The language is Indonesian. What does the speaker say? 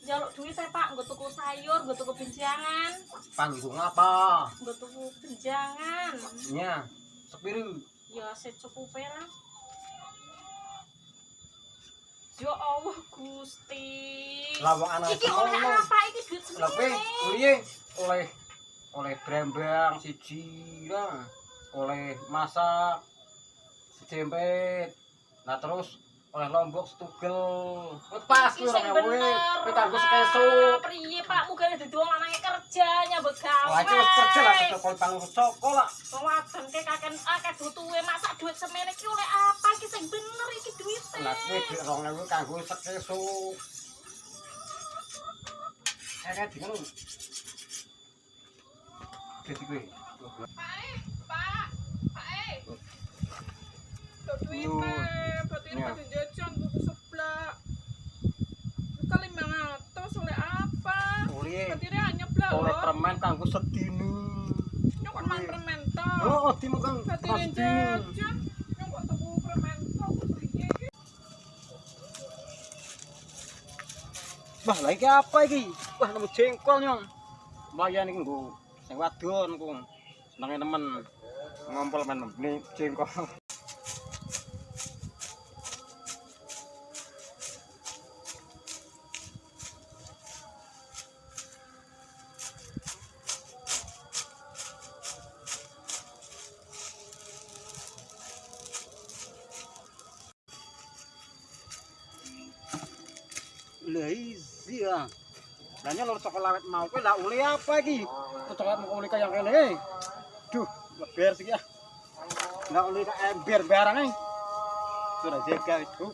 Jaluk duit saya Pak, nggo tuku sayur, nggo tuku benjangan. Panggung apa? Nggo tuku benjangan. Nya, sepiru. Ya secukupe lah. Ya Allah Gusti. Lah wong anak Iki oleh apa iki duit Lah kowe semene? kuliah oleh brembang siji lah. Oleh masak sejempet. Nah terus oleh lombok setugel. Wis pas Iki kuwi sing 2000. bener. Kowe kanggo sekesuk. Priye Pak, mugane dadi wong lanang kerja nyambut gawe. Wah iki wis kerja lah kecokol panggung soko lah. Wong wadon ke kakek akeh butuhe masak duit semene iki oleh apa iki sing bener iki duite. Lah kowe duit 2000 kanggo sekesuk. Kayak di ngono. Jadi kowe. Pak. Duit batin pada jajan buku seblak. Kali 500 oleh apa? Kuliah. Batinnya hanya blak Oleh loh. permen kanggo sedina. Nyokot man permen toh. Oh, di makan Batinnya jajan. Nyokot tuku permen toh. Priye iki? Wah, lah iki apa iki? Wah, nemu jengkol nyong. Mlayan iki nggo sing wadon ku. Senenge nemen. Ngompol men jengkol. Lah iya. Lah nyolor coklat mau kowe lah uli apa iki? Coklat mau uli kaya kene. Duh, leber sih ya. Lah uli ka ember barang e. Sudah jaga itu.